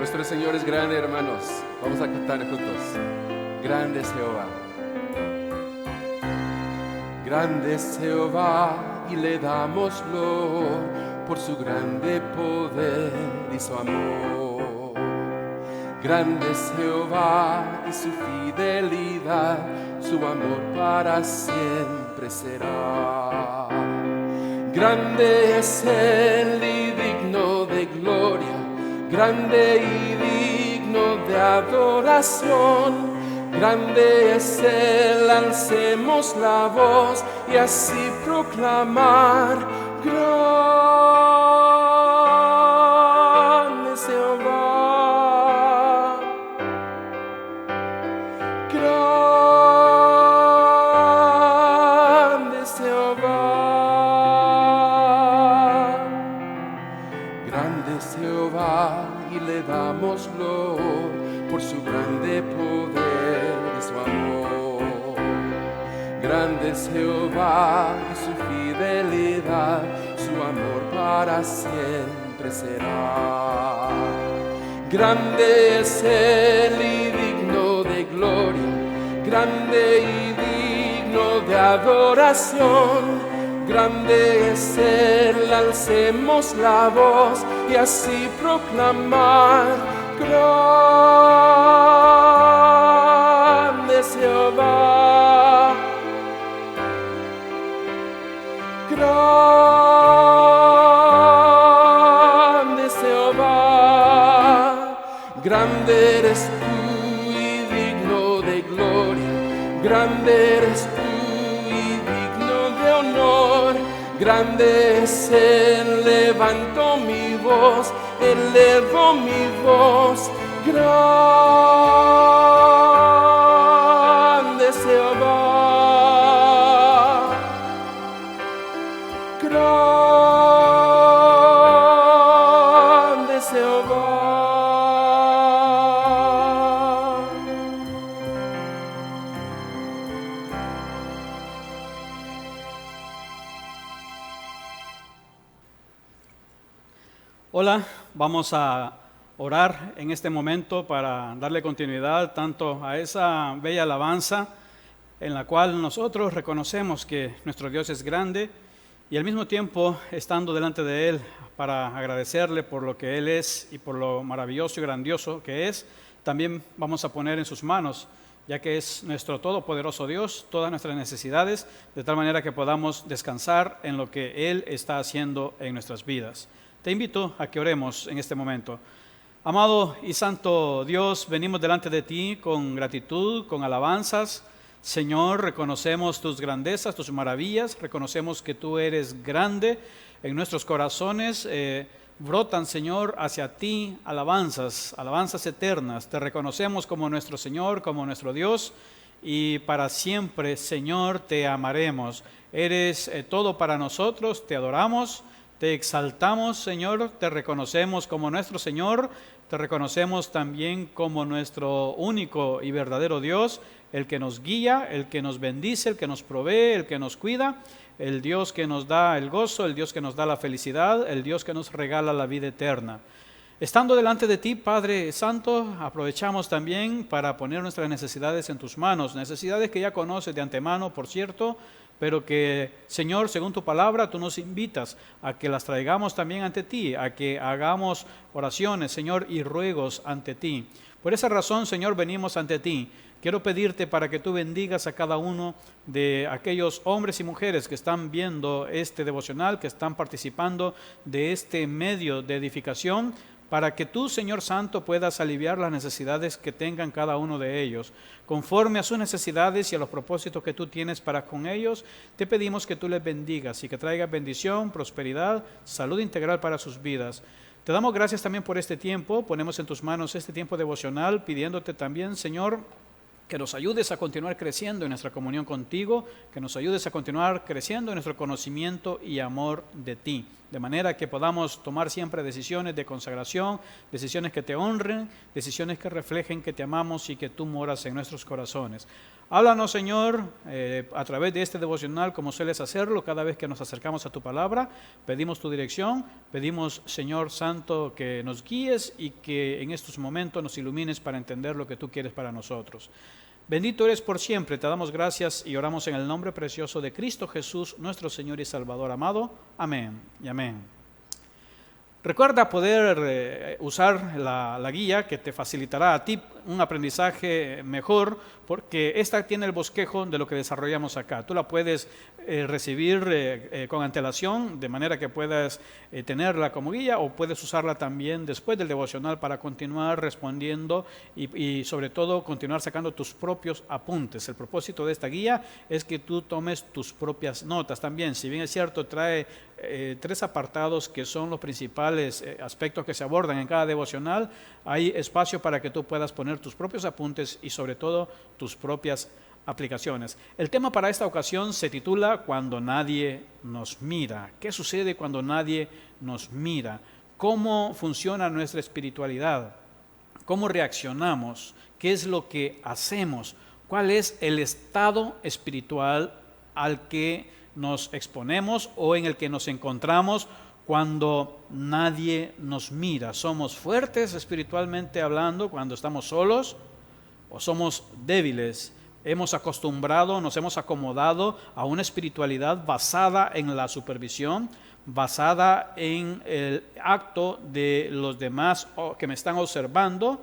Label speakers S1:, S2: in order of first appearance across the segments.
S1: Nuestro Señor es grande, hermanos. Vamos a cantar juntos. Grande es Jehová. Grande es Jehová y le damos loor por su grande poder y su amor. Grande es Jehová y su fidelidad, su amor para siempre será. Grande es Él y digno de gloria, grande y digno de adoración. Grande es Él, alcemos la voz y así proclamar: grande es Jehová, grande es Jehová, grande es Jehová y le damos loor por su grande poder y su amor. Grande es Jehová y su fidelidad, su amor para siempre será. Grande es Él y digno de gloria, grande y digno de adoración. Grande es Él, alcemos la voz y así proclamar: grande es Jehová, grande es Jehová. Grande eres tú y digno de gloria, grande eres tú y digno de honor. Grande es Él, levanto mi voz, elevo mi voz. Grande es Jehová, grande es Jehová.
S2: Hola, vamos a orar en este momento para darle continuidad tanto a esa bella alabanza en la cual nosotros reconocemos que nuestro Dios es grande y al mismo tiempo estando delante de Él para agradecerle por lo que Él es y por lo maravilloso y grandioso que es. También vamos a poner en sus manos, ya que es nuestro todopoderoso Dios, todas nuestras necesidades, de tal manera que podamos descansar en lo que Él está haciendo en nuestras vidas. Te invito a que oremos en este momento. Amado y santo Dios, venimos delante de ti con gratitud, con alabanzas. Señor, reconocemos tus grandezas, tus maravillas, reconocemos que tú eres grande. En nuestros corazones brotan, Señor, hacia ti alabanzas, alabanzas eternas. Te reconocemos como nuestro Señor, como nuestro Dios, y para siempre, Señor, te amaremos. Eres todo para nosotros, te adoramos. Te exaltamos, Señor, te reconocemos como nuestro Señor, te reconocemos también como nuestro único y verdadero Dios, el que nos guía, el que nos bendice, el que nos provee, el que nos cuida, el Dios que nos da el gozo, el Dios que nos da la felicidad, el Dios que nos regala la vida eterna. Estando delante de ti, Padre Santo, aprovechamos también para poner nuestras necesidades en tus manos, necesidades que ya conoces de antemano, por cierto, pero que, Señor, según tu palabra, tú nos invitas a que las traigamos también ante ti, a que hagamos oraciones, Señor, y ruegos ante ti. Por esa razón, Señor, venimos ante ti. Quiero pedirte para que tú bendigas a cada uno de aquellos hombres y mujeres que están viendo este devocional, que están participando de este medio de edificación, para que tú, Señor Santo, puedas aliviar las necesidades que tengan cada uno de ellos. Conforme a sus necesidades y a los propósitos que tú tienes para con ellos, te pedimos que tú les bendigas y que traigas bendición, prosperidad, salud integral para sus vidas. Te damos gracias también por este tiempo, ponemos en tus manos este tiempo devocional, pidiéndote también, Señor, que nos ayudes a continuar creciendo en nuestra comunión contigo, que nos ayudes a continuar creciendo en nuestro conocimiento y amor de ti. de manera que podamos tomar siempre decisiones de consagración, decisiones que te honren, decisiones que reflejen que te amamos y que tú moras en nuestros corazones. Háblanos, Señor, a través de este devocional, como sueles hacerlo cada vez que nos acercamos a tu palabra. Pedimos tu dirección, pedimos, Señor Santo, que nos guíes y que en estos momentos nos ilumines para entender lo que tú quieres para nosotros. Bendito eres por siempre, te damos gracias y oramos en el nombre precioso de Cristo Jesús, nuestro Señor y Salvador amado. Amén y amén. Recuerda poder usar la guía que te facilitará a ti un aprendizaje mejor, porque esta tiene el bosquejo de lo que desarrollamos acá. Tú la puedes recibir con antelación, de manera que puedas tenerla como guía, o puedes usarla también después del devocional para continuar respondiendo y sobre todo continuar sacando tus propios apuntes. El propósito de esta guía es que tú tomes tus propias notas también. Si bien es cierto, trae 3 apartados que son los principales aspectos que se abordan en cada devocional, hay espacio para que tú puedas poner tus propios apuntes y sobre todo tus propias aplicaciones. El tema para esta ocasión se titula Cuando nadie nos mira. ¿Qué sucede cuando nadie nos mira? ¿Cómo funciona nuestra espiritualidad? ¿Cómo reaccionamos? ¿Qué es lo que hacemos? ¿Cuál es el estado espiritual al que nos exponemos o en el que nos encontramos cuando nadie nos mira? ¿Somos fuertes espiritualmente hablando cuando estamos solos o somos débiles? Nos hemos acomodado a una espiritualidad basada en la supervisión, basada en el acto de los demás que me están observando.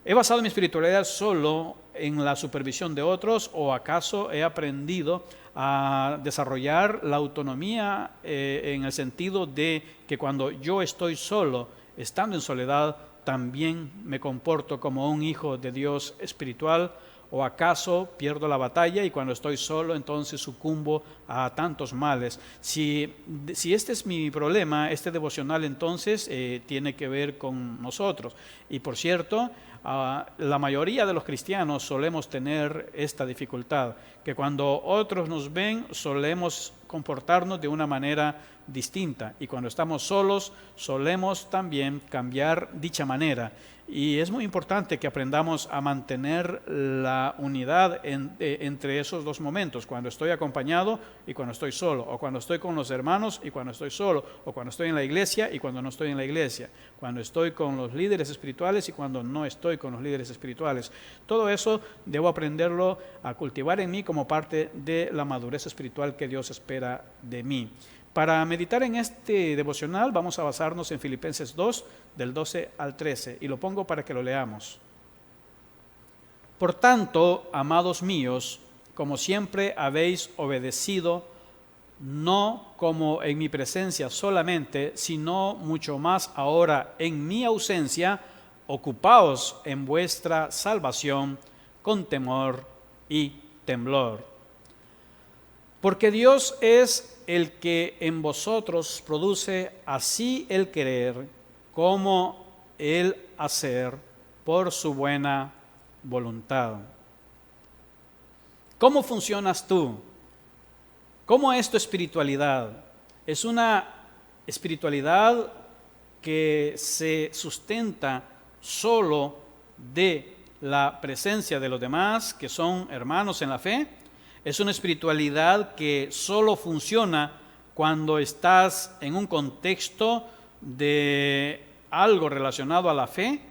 S2: ¿He basado mi espiritualidad solo en la supervisión de otros o acaso he aprendido a desarrollar la autonomía en el sentido de que cuando yo estoy solo, estando en soledad, también me comporto como un hijo de Dios espiritual? ¿O acaso pierdo la batalla y cuando estoy solo entonces sucumbo a tantos males? Si este es mi problema, este devocional entonces tiene que ver con nosotros. Y por cierto, la mayoría de los cristianos solemos tener esta dificultad, que cuando otros nos ven solemos comportarnos de una manera distinta y cuando estamos solos solemos también cambiar dicha manera. Y es muy importante que aprendamos a mantener la unidad entre esos dos momentos, cuando estoy acompañado y cuando estoy solo, o cuando estoy con los hermanos y cuando estoy solo, o cuando estoy en la iglesia y cuando no estoy en la iglesia, cuando estoy con los líderes espirituales y cuando no estoy con los líderes espirituales. Todo eso debo aprenderlo a cultivar en mí como parte de la madurez espiritual que Dios espera de mí. Para meditar en este devocional vamos a basarnos en Filipenses 2, del 12 al 13, y lo pongo para que lo leamos. Por tanto, amados míos, como siempre habéis obedecido, no como en mi presencia solamente, sino mucho más ahora en mi ausencia, ocupaos en vuestra salvación con temor y temblor. Porque Dios es el que en vosotros produce así el querer como el hacer por su buena voluntad. ¿Cómo funcionas tú? ¿Cómo es tu espiritualidad? ¿Es una espiritualidad que se sustenta solo de la presencia de los demás, que son hermanos en la fe? ¿Es una espiritualidad que solo funciona cuando estás en un contexto de algo relacionado a la fe?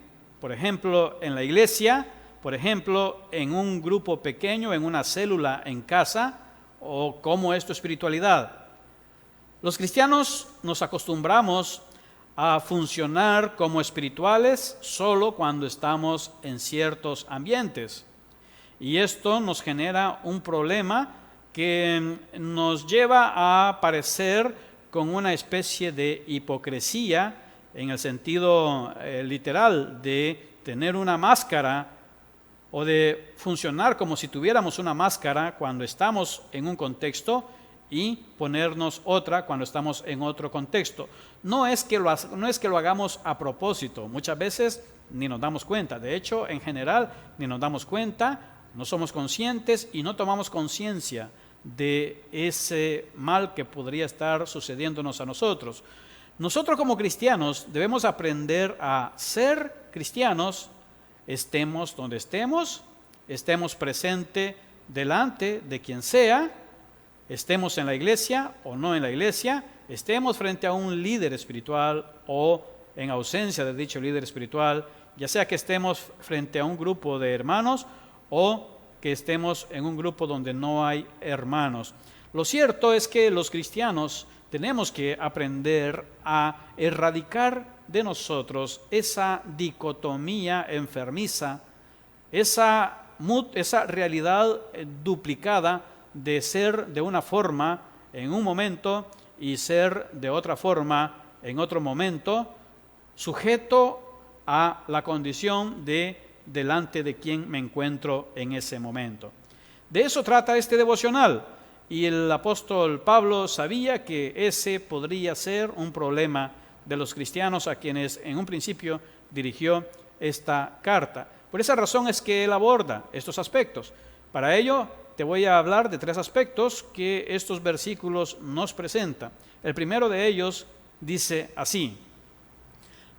S2: Por ejemplo, en la iglesia, por ejemplo, en un grupo pequeño, en una célula en casa, ¿o cómo es tu espiritualidad? Los cristianos nos acostumbramos a funcionar como espirituales solo cuando estamos en ciertos ambientes. Y esto nos genera un problema que nos lleva a parecer con una especie de hipocresía en el sentido literal de tener una máscara o de funcionar como si tuviéramos una máscara cuando estamos en un contexto y ponernos otra cuando estamos en otro contexto. No es que lo hagamos a propósito, muchas veces ni nos damos cuenta, de hecho en general ni nos damos cuenta. No somos conscientes y no tomamos conciencia de ese mal que podría estar sucediéndonos a nosotros. Nosotros como cristianos debemos aprender a ser cristianos, estemos donde estemos, estemos presente delante de quien sea, estemos en la iglesia o no en la iglesia, estemos frente a un líder espiritual o en ausencia de dicho líder espiritual, ya sea que estemos frente a un grupo de hermanos o que estemos en un grupo donde no hay hermanos. Lo cierto es que los cristianos tenemos que aprender a erradicar de nosotros esa dicotomía enfermiza, esa realidad duplicada de ser de una forma en un momento y ser de otra forma en otro momento, sujeto a la condición de delante de quien me encuentro en ese momento. De eso trata este devocional, y el apóstol Pablo sabía que ese podría ser un problema de los cristianos a quienes en un principio dirigió esta carta. Por esa razón es que él aborda estos aspectos. Para ello te voy a hablar de 3 aspectos que estos versículos nos presentan. El primero de ellos dice así: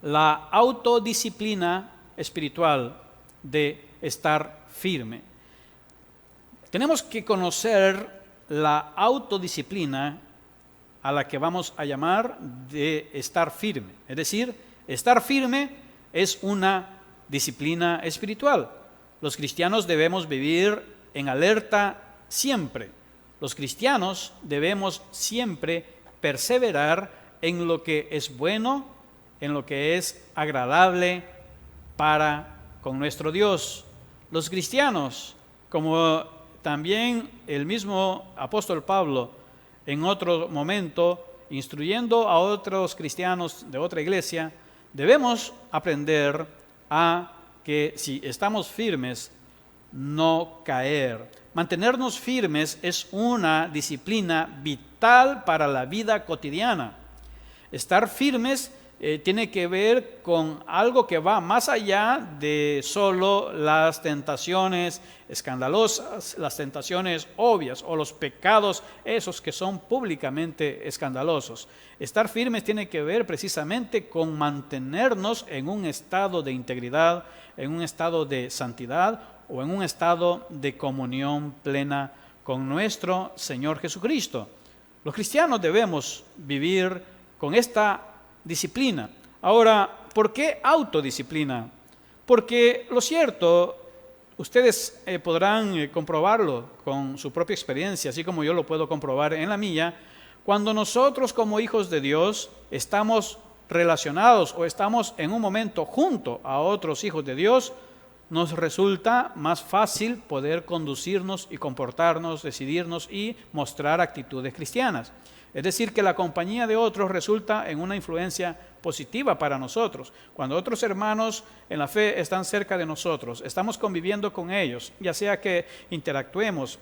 S2: la autodisciplina espiritual de estar firme. Tenemos que conocer la autodisciplina a la que vamos a llamar de estar firme. Es decir, estar firme es una disciplina espiritual. Los cristianos debemos vivir en alerta siempre. Los cristianos debemos siempre perseverar en lo que es bueno, en lo que es agradable para con nuestro Dios. Los cristianos, como también el mismo apóstol Pablo en otro momento, instruyendo a otros cristianos de otra iglesia, debemos aprender a que si estamos firmes, no caer. Mantenernos firmes es una disciplina vital para la vida cotidiana. Estar firmes tiene que ver con algo que va más allá de solo las tentaciones escandalosas, las tentaciones obvias o los pecados esos que son públicamente escandalosos. Estar firmes tiene que ver precisamente con mantenernos en un estado de integridad, en un estado de santidad o en un estado de comunión plena con nuestro Señor Jesucristo. Los cristianos debemos vivir con esta disciplina. Ahora, ¿por qué autodisciplina? Porque lo cierto, ustedes podrán comprobarlo con su propia experiencia, así como yo lo puedo comprobar en la mía. Cuando nosotros como hijos de Dios estamos relacionados o estamos en un momento junto a otros hijos de Dios, nos resulta más fácil poder conducirnos y comportarnos, decidirnos y mostrar actitudes cristianas. Es decir, que la compañía de otros resulta en una influencia positiva para nosotros. Cuando otros hermanos en la fe están cerca de nosotros, estamos conviviendo con ellos, ya sea que interactuemos,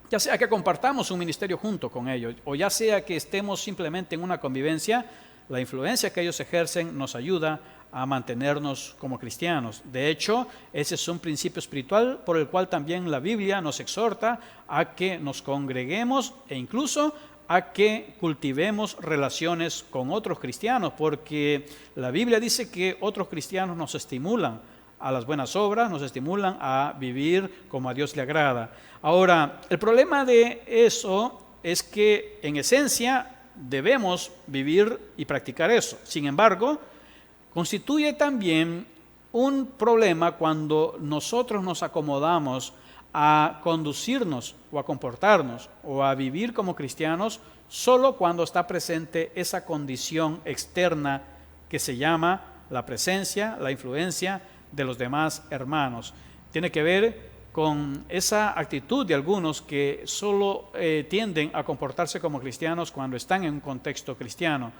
S2: ya sea que compartamos un ministerio junto con ellos, o ya sea que estemos simplemente en una convivencia, la influencia que ellos ejercen nos ayuda a mantenernos como cristianos. De hecho, ese es un principio espiritual por el cual también la Biblia nos exhorta a que nos congreguemos e incluso a que cultivemos relaciones con otros cristianos, porque la Biblia dice que otros cristianos nos estimulan a las buenas obras, nos estimulan a vivir como a Dios le agrada. Ahora, el problema de eso es que en esencia debemos vivir y practicar eso. Sin embargo, constituye también un problema cuando nosotros nos acomodamos a conducirnos o a comportarnos o a vivir como cristianos solo cuando está presente esa condición externa que se llama la presencia, la influencia de los demás hermanos. Tiene que ver con esa actitud de algunos que solo tienden a comportarse como cristianos cuando están en un contexto cristiano.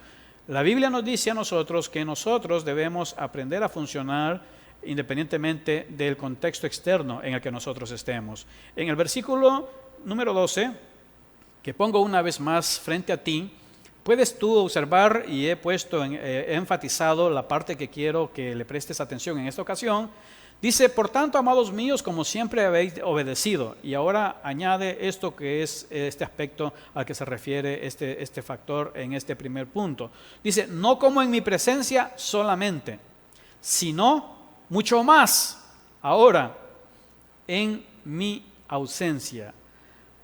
S2: La Biblia nos dice a nosotros que nosotros debemos aprender a funcionar independientemente del contexto externo en el que nosotros estemos. En el versículo número 12, que pongo una vez más frente a ti, puedes tú observar, y he enfatizado la parte que quiero que le prestes atención en esta ocasión. Dice, por tanto, amados míos, como siempre habéis obedecido. Y ahora añade esto que es este aspecto al que se refiere este factor en este primer punto. Dice, no como en mi presencia solamente, sino mucho más ahora en mi ausencia.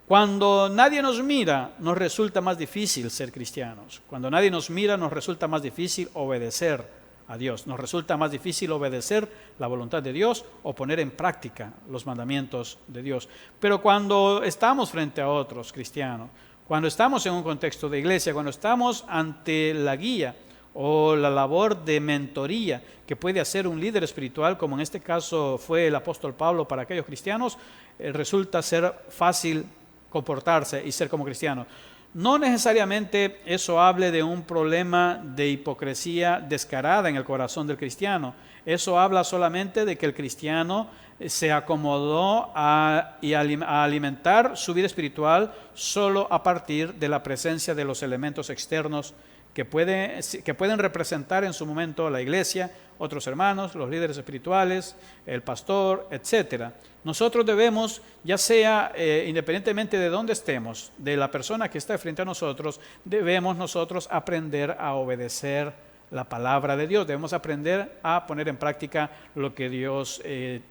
S2: Cuando nadie nos mira, nos resulta más difícil ser cristianos. Cuando nadie nos mira, nos resulta más difícil obedecer a Dios. Nos resulta más difícil obedecer la voluntad de Dios o poner en práctica los mandamientos de Dios. Pero cuando estamos frente a otros cristianos, cuando estamos en un contexto de iglesia, cuando estamos ante la guía o la labor de mentoría que puede hacer un líder espiritual, como en este caso fue el apóstol Pablo para aquellos cristianos, resulta ser fácil comportarse y ser como cristiano. No necesariamente eso hable de un problema de hipocresía descarada en el corazón del cristiano. Eso habla solamente de que el cristiano se acomodó a alimentar su vida espiritual solo a partir de la presencia de los elementos externos que pueden representar en su momento la iglesia, otros hermanos, los líderes espirituales, el pastor, etc. Nosotros debemos, ya sea independientemente de dónde estemos, de la persona que está frente a nosotros, debemos nosotros aprender a obedecer la palabra de Dios. Debemos aprender a poner en práctica lo que Dios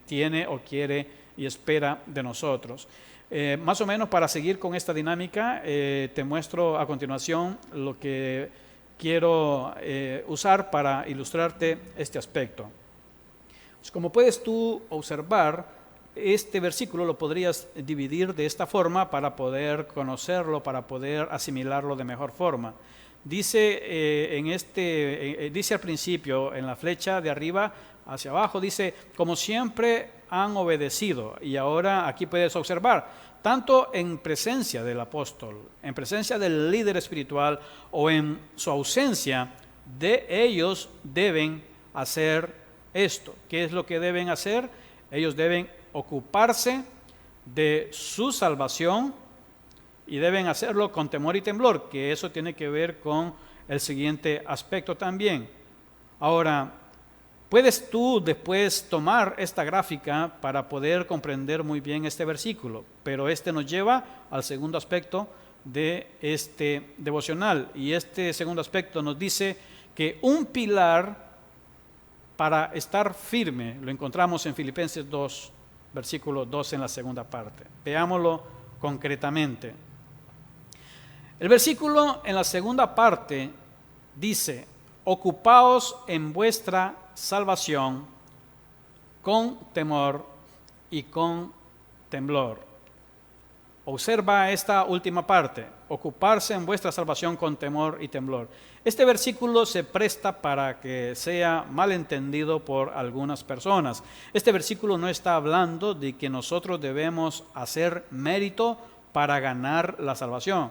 S2: tiene o quiere y espera de nosotros. Más o menos para seguir con esta dinámica, te muestro a continuación lo que quiero usar para ilustrarte este aspecto. Pues como puedes tú observar, este versículo lo podrías dividir de esta forma para poder conocerlo, para poder asimilarlo de mejor forma. Dice, dice al principio, en la flecha de arriba hacia abajo, dice, como siempre han obedecido. Y ahora aquí puedes observar, tanto en presencia del apóstol, en presencia del líder espiritual o en su ausencia, de ellos deben hacer esto. ¿Qué es lo que deben hacer? Ellos deben ocuparse de su salvación y deben hacerlo con temor y temblor, que eso tiene que ver con el siguiente aspecto también. Ahora, puedes tú después tomar esta gráfica para poder comprender muy bien este versículo, pero este nos lleva al segundo aspecto de este devocional. Y este segundo aspecto nos dice que un pilar para estar firme lo encontramos en Filipenses 2, versículo 2 en la segunda parte. Veámoslo concretamente. El versículo en la segunda parte dice, ocupaos en vuestra salvación con temor y con temblor. Observa esta última parte, ocuparse en vuestra salvación con temor y temblor. Este versículo se presta para que sea malentendido por algunas personas. Este versículo no está hablando de que nosotros debemos hacer mérito para ganar la salvación.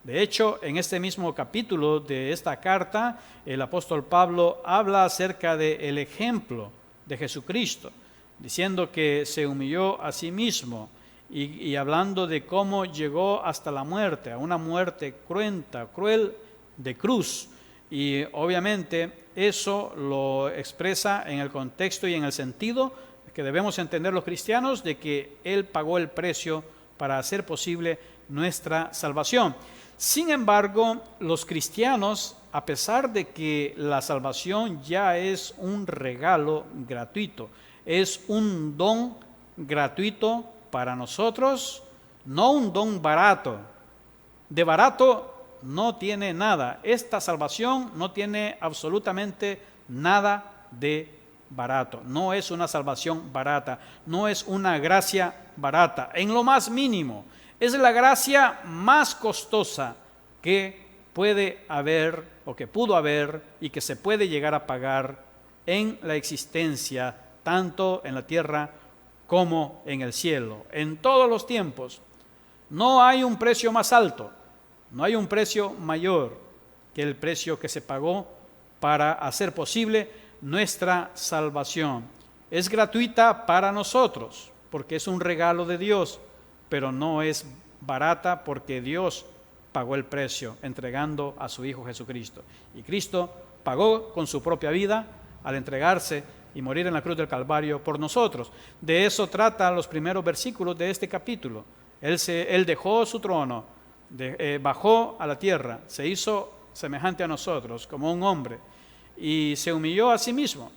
S2: De hecho, en este mismo capítulo de esta carta, el apóstol Pablo habla acerca del ejemplo de Jesucristo, diciendo que se humilló a sí mismo y hablando de cómo llegó hasta la muerte, a una muerte cruenta, cruel de cruz. Y obviamente eso lo expresa en el contexto y en el sentido que debemos entender los cristianos de que Él pagó el precio para hacer posible nuestra salvación. Sin embargo, los cristianos, a pesar de que la salvación ya es un regalo gratuito, es un don gratuito para nosotros, no un don barato. De barato no tiene nada. Esta salvación no tiene absolutamente nada de barato. No es una salvación barata, no es una gracia barata, en lo más mínimo. Es la gracia más costosa que puede haber o que pudo haber y que se puede llegar a pagar en la existencia, tanto en la tierra como en el cielo. En todos los tiempos no hay un precio más alto, no hay un precio mayor que el precio que se pagó para hacer posible nuestra salvación. Es gratuita para nosotros porque es un regalo de Dios, pero no es barata porque Dios pagó el precio entregando a su Hijo Jesucristo. Y Cristo pagó con su propia vida al entregarse y morir en la cruz del Calvario por nosotros. De eso trata los primeros versículos de este capítulo. Él dejó su trono, bajó a la tierra, se hizo semejante a nosotros como un hombre y se humilló a sí mismo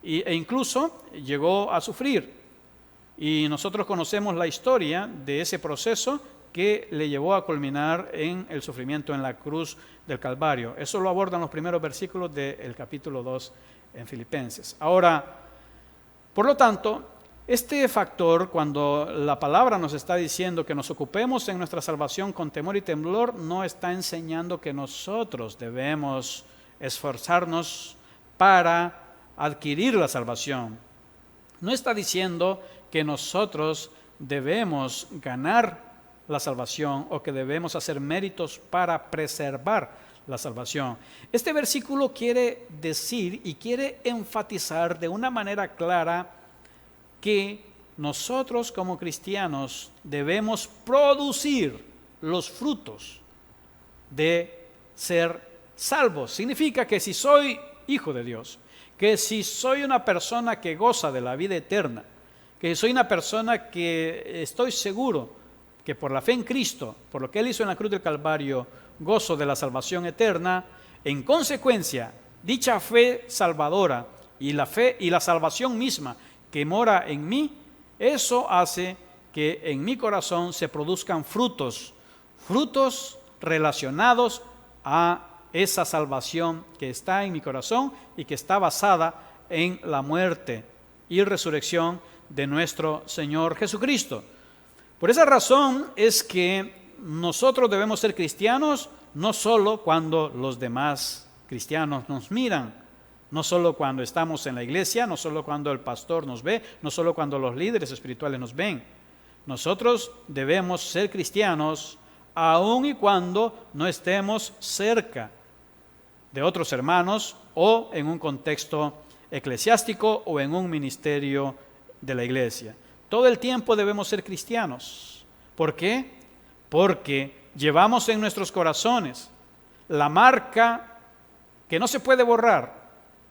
S2: e incluso llegó a sufrir. Y nosotros conocemos la historia de ese proceso que le llevó a culminar en el sufrimiento en la cruz del Calvario. Eso lo abordan los primeros versículos del capítulo 2 en Filipenses. Ahora, por lo tanto, este factor, cuando la palabra nos está diciendo que nos ocupemos en nuestra salvación con temor y temblor, no está enseñando que nosotros debemos esforzarnos para adquirir la salvación. No está diciendo que nosotros debemos ganar la salvación o que debemos hacer méritos para preservar la salvación. Este versículo quiere decir y quiere enfatizar de una manera clara que nosotros como cristianos debemos producir los frutos de ser salvos. Significa que si soy hijo de Dios, que si soy una persona que goza de la vida eterna, que soy una persona que estoy seguro que por la fe en Cristo, por lo que Él hizo en la cruz del Calvario, gozo de la salvación eterna, en consecuencia, dicha fe salvadora y la fe y la salvación misma que mora en mí, eso hace que en mi corazón se produzcan frutos relacionados a esa salvación que está en mi corazón y que está basada en la muerte y resurrección de nuestro Señor Jesucristo. Por esa razón es que nosotros debemos ser cristianos no solo cuando los demás cristianos nos miran, no solo cuando estamos en la iglesia, no solo cuando el pastor nos ve, no solo cuando los líderes espirituales nos ven. Nosotros debemos ser cristianos aun y cuando no estemos cerca de otros hermanos o en un contexto eclesiástico o en un ministerio de la iglesia. Todo el tiempo debemos ser cristianos. ¿Por qué? Porque llevamos en nuestros corazones la marca que no se puede borrar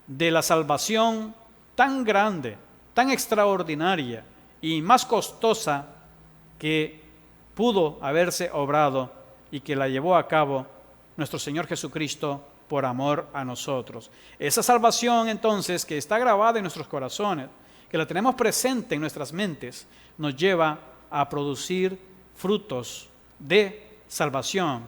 S2: de la salvación tan grande, tan extraordinaria y más costosa que pudo haberse obrado y que la llevó a cabo nuestro Señor Jesucristo por amor a nosotros. Esa salvación entonces que está grabada en nuestros corazones, que la tenemos presente en nuestras mentes, nos lleva a producir frutos de salvación,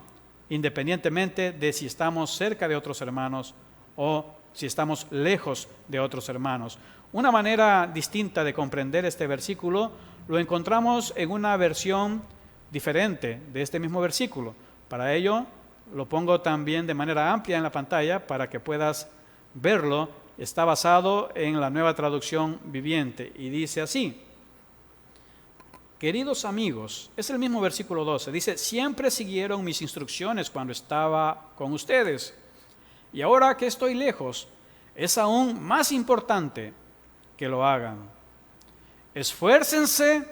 S2: independientemente de si estamos cerca de otros hermanos o si estamos lejos de otros hermanos. Una manera distinta de comprender este versículo lo encontramos en una versión diferente de este mismo versículo. Para ello, lo pongo también de manera amplia en la pantalla para que puedas verlo. Está basado en la Nueva Traducción Viviente y dice así: queridos amigos, es el mismo versículo 12, dice, siempre siguieron mis instrucciones cuando estaba con ustedes, y ahora que estoy lejos, es aún más importante que lo hagan. Esfuércense,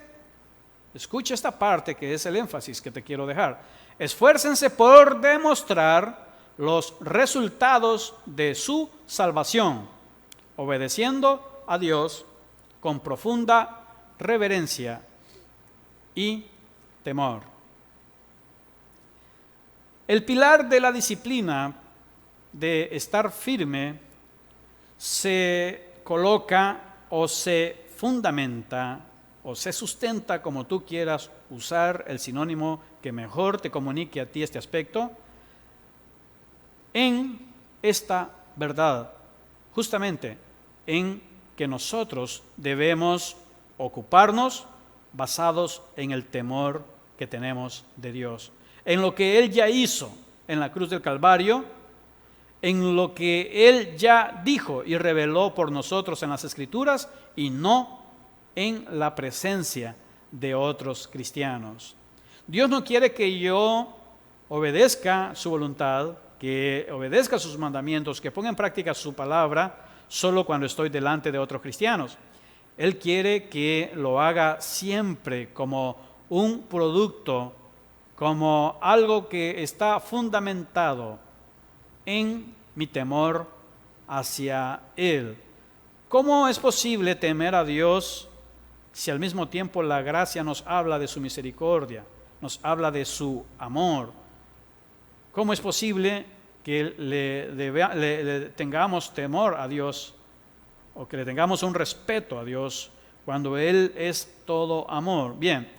S2: escucha esta parte que es el énfasis que te quiero dejar, esfuércense por demostrar los resultados de su salvación, obedeciendo a Dios con profunda reverencia y temor. El pilar de la disciplina de estar firme se coloca o se fundamenta o se sustenta, como tú quieras usar el sinónimo que mejor te comunique a ti este aspecto, en esta verdad, justamente en que nosotros debemos ocuparnos basados en el temor que tenemos de Dios, en lo que Él ya hizo en la cruz del Calvario, en lo que Él ya dijo y reveló por nosotros en las Escrituras y no en la presencia de otros cristianos. Dios no quiere que yo obedezca su voluntad, que obedezca sus mandamientos, que ponga en práctica su palabra solo cuando estoy delante de otros cristianos. Él quiere que lo haga siempre como un producto, como algo que está fundamentado en mi temor hacia Él. ¿cómo es posible temer a Dios si al mismo tiempo la gracia nos habla de su misericordia, nos habla de su amor? ¿Cómo es posible que le tengamos temor a Dios o que le tengamos un respeto a Dios cuando Él es todo amor? Bien,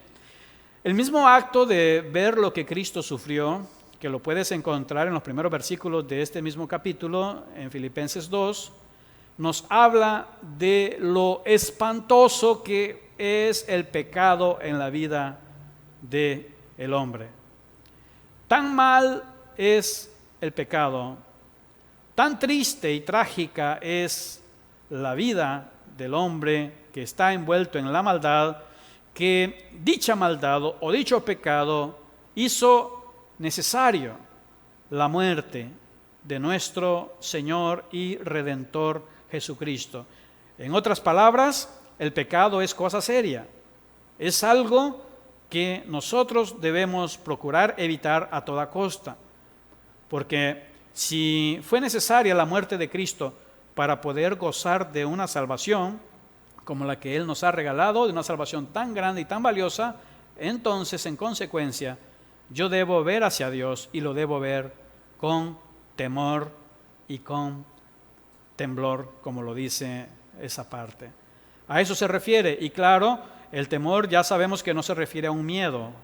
S2: el mismo acto de ver lo que Cristo sufrió, que lo puedes encontrar en los primeros versículos de este mismo capítulo, en Filipenses 2, nos habla de lo espantoso que es el pecado en la vida del hombre. Tan mal es el pecado, tan triste y trágica es la vida del hombre que está envuelto en la maldad, que dicha maldad o dicho pecado hizo necesario la muerte de nuestro Señor y Redentor Jesucristo. En otras palabras, el pecado es cosa seria, es algo que nosotros debemos procurar evitar a toda costa, porque si fue necesaria la muerte de Cristo para poder gozar de una salvación como la que Él nos ha regalado, de una salvación tan grande y tan valiosa, entonces en consecuencia yo debo ver hacia Dios y lo debo ver con temor y con temblor, como lo dice esa parte. A eso se refiere, y claro, el temor ya sabemos que no se refiere a un miedo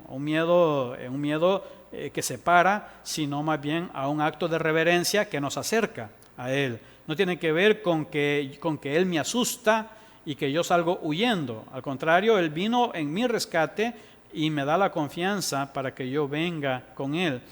S2: que separa, sino más bien a un acto de reverencia que nos acerca a Él. No tiene que ver con que Él me asusta y que yo salgo huyendo. Al contrario, Él vino en mi rescate y me da la confianza para que yo venga con Él.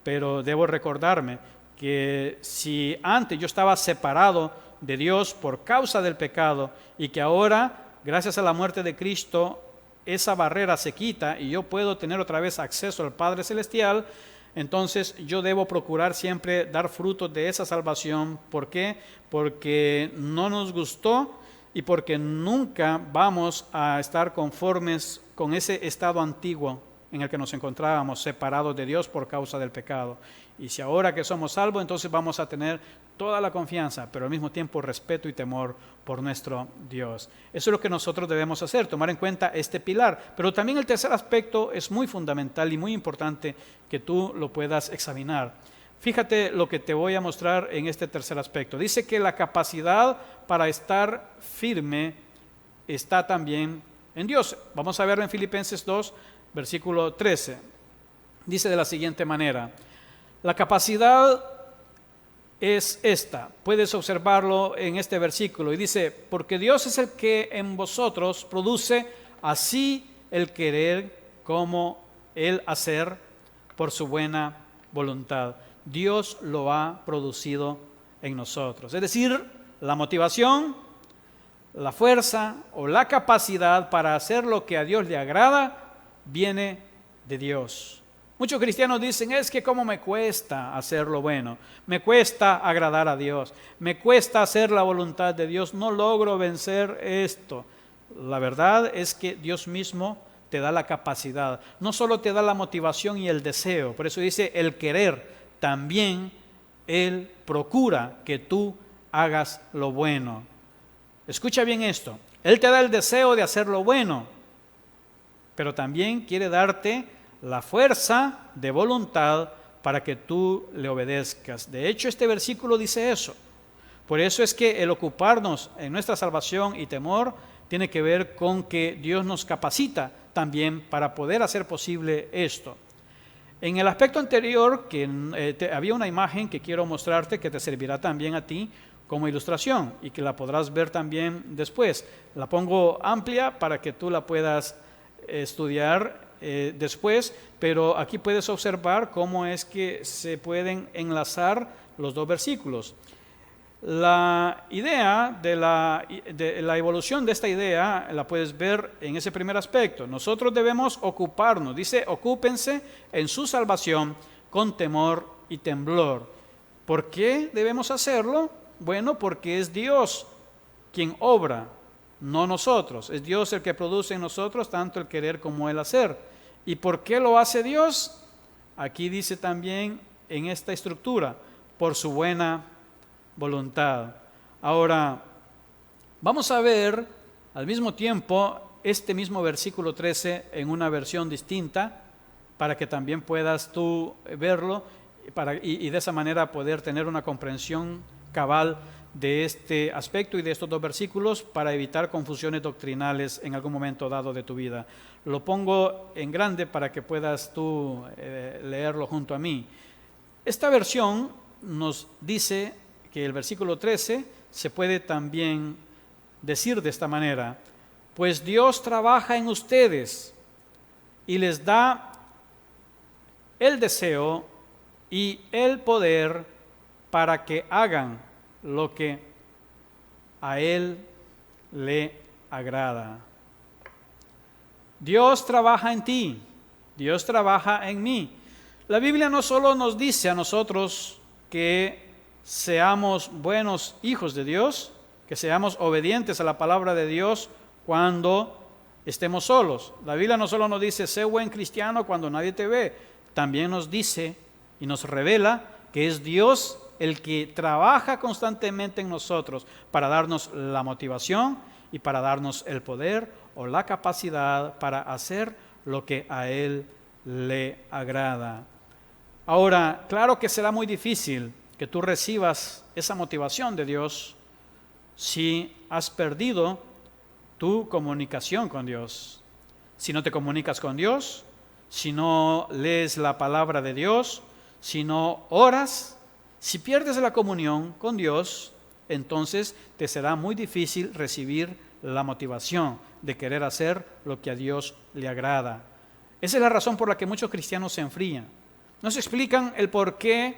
S2: Pero debo recordarme que si antes yo estaba separado de Dios por causa del pecado y que ahora, gracias a la muerte de Cristo, esa barrera se quita y yo puedo tener otra vez acceso al Padre Celestial, entonces yo debo procurar siempre dar frutos de esa salvación. ¿Por qué? Porque no nos gustó y porque nunca vamos a estar conformes con ese estado antiguo en el que nos encontrábamos separados de Dios por causa del pecado. Y si ahora que somos salvos, entonces vamos a tener toda la confianza, pero al mismo tiempo respeto y temor por nuestro Dios. Eso es lo que nosotros debemos hacer, tomar en cuenta este pilar. Pero también el tercer aspecto es muy fundamental y muy importante que tú lo puedas examinar. Fíjate lo que te voy a mostrar en este tercer aspecto. Dice que la capacidad para estar firme está también en Dios. Vamos a verlo en Filipenses 2, versículo 13. Dice de la siguiente manera: la capacidad es esta. Puedes observarlo en este versículo. Y dice: porque Dios es el que en vosotros produce así el querer como el hacer por su buena voluntad. Dios lo ha producido en nosotros. Es decir, la motivación, la fuerza o la capacidad para hacer lo que a Dios le agrada viene de Dios. Muchos cristianos dicen: es que cómo me cuesta hacer lo bueno, me cuesta agradar a Dios, me cuesta hacer la voluntad de Dios, no logro vencer esto. La verdad es que Dios mismo te da la capacidad, no solo te da la motivación y el deseo. Por eso dice el querer, también Él procura que tú hagas lo bueno. Escucha bien esto: Él te da el deseo de hacer lo bueno, pero también quiere darte la fuerza de voluntad para que tú le obedezcas. De hecho, este versículo dice eso. Por eso es que el ocuparnos en nuestra salvación y temor tiene que ver con que Dios nos capacita también para poder hacer posible esto. En el aspecto anterior, había una imagen que quiero mostrarte que te servirá también a ti como ilustración y que la podrás ver también después. La pongo amplia para que tú la puedas estudiar después, pero aquí puedes observar cómo es que se pueden enlazar los dos versículos. La idea de la evolución de esta idea la puedes ver en ese primer aspecto. Nosotros debemos ocuparnos, dice: ocúpense en su salvación con temor y temblor. ¿Por qué debemos hacerlo? Bueno, porque es Dios quien obra, no nosotros. Es Dios el que produce en nosotros tanto el querer como el hacer. ¿Y por qué lo hace Dios? Aquí dice también en esta estructura: por su buena voluntad. Ahora, Vamos a ver al mismo tiempo este mismo versículo 13 en una versión distinta para que también puedas tú verlo y de esa manera poder tener una comprensión cabal de este aspecto y de estos dos versículos para evitar confusiones doctrinales en algún momento dado de tu vida. Lo pongo en grande para que puedas tú leerlo junto a mí. Esta versión nos dice que el versículo 13 se puede también decir de esta manera: pues Dios trabaja en ustedes y les da el deseo y el poder para que hagan lo que a Él le agrada. Dios trabaja en ti, Dios trabaja en mí. La Biblia no solo nos dice a nosotros que seamos buenos hijos de Dios, que seamos obedientes a la palabra de Dios cuando estemos solos. La Biblia no solo nos dice, sé buen cristiano cuando nadie te ve, también nos dice y nos revela que es Dios el que trabaja constantemente en nosotros para darnos la motivación y para darnos el poder o la capacidad para hacer lo que a Él le agrada. Ahora, claro que será muy difícil que tú recibas esa motivación de Dios si has perdido tu comunicación con Dios. Si no te comunicas con Dios, si no lees la palabra de Dios, si no oras, si pierdes la comunión con Dios, entonces te será muy difícil recibir la motivación de querer hacer lo que a Dios le agrada. Esa es la razón por la que muchos cristianos se enfrían. No se explican el por qué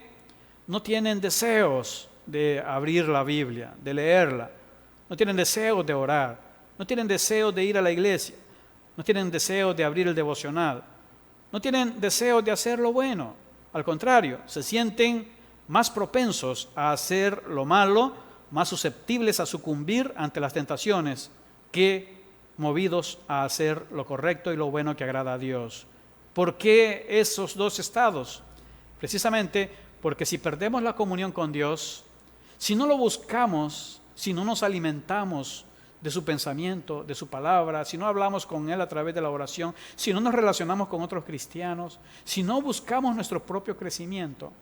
S2: no tienen deseos de abrir la Biblia, de leerla. No tienen deseos de orar. No tienen deseos de ir a la iglesia. No tienen deseos de abrir el devocional. No tienen deseos de hacer lo bueno. Al contrario, se sienten más propensos a hacer lo malo, más susceptibles a sucumbir ante las tentaciones que movidos a hacer lo correcto y lo bueno que agrada a Dios. ¿Por qué esos dos estados? Precisamente porque si perdemos la comunión con Dios, si no lo buscamos, si no nos alimentamos de su pensamiento, de su palabra, si no hablamos con Él a través de la oración, si no nos relacionamos con otros cristianos, si no buscamos nuestro propio crecimiento,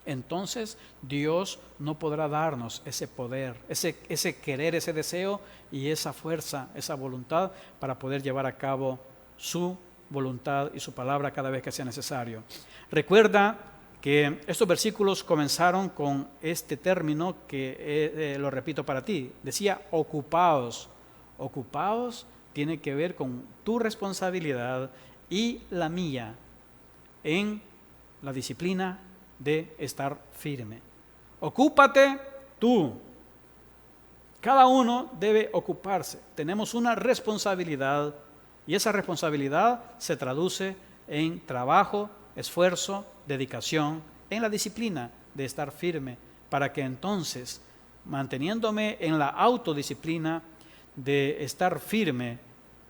S2: entonces Dios no podrá darnos ese poder, ese querer, ese deseo y esa fuerza, esa voluntad para poder llevar a cabo su voluntad y su palabra cada vez que sea necesario. Recuerda que estos versículos comenzaron con este término que lo repito para ti. Decía ocupaos. Ocupaos tiene que ver con tu responsabilidad y la mía en la disciplina de estar firme. Ocúpate tú. Cada uno debe ocuparse. Tenemos una responsabilidad y esa responsabilidad se traduce en trabajo, esfuerzo, dedicación, en la disciplina de estar firme, para que entonces, manteniéndome en la autodisciplina de estar firme,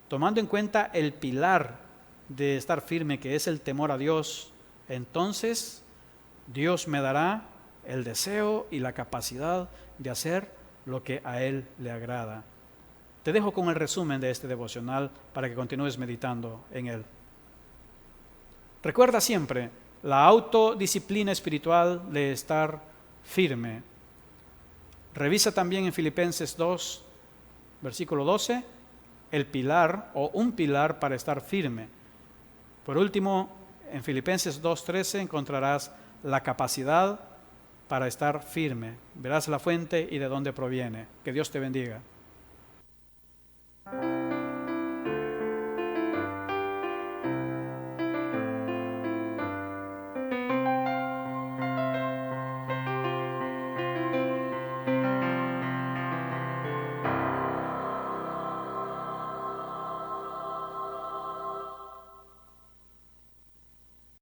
S2: tomando en cuenta el pilar de estar firme, que es el temor a Dios, entonces Dios me dará el deseo y la capacidad de hacer lo que a Él le agrada. Te dejo con el resumen de este devocional para que continúes meditando en él. Recuerda siempre la autodisciplina espiritual de estar firme. Revisa también en Filipenses 2, versículo 12, el pilar o un pilar para estar firme. Por último, en Filipenses 2:13 encontrarás la capacidad para estar firme. Verás la fuente y de dónde proviene. Que Dios te bendiga.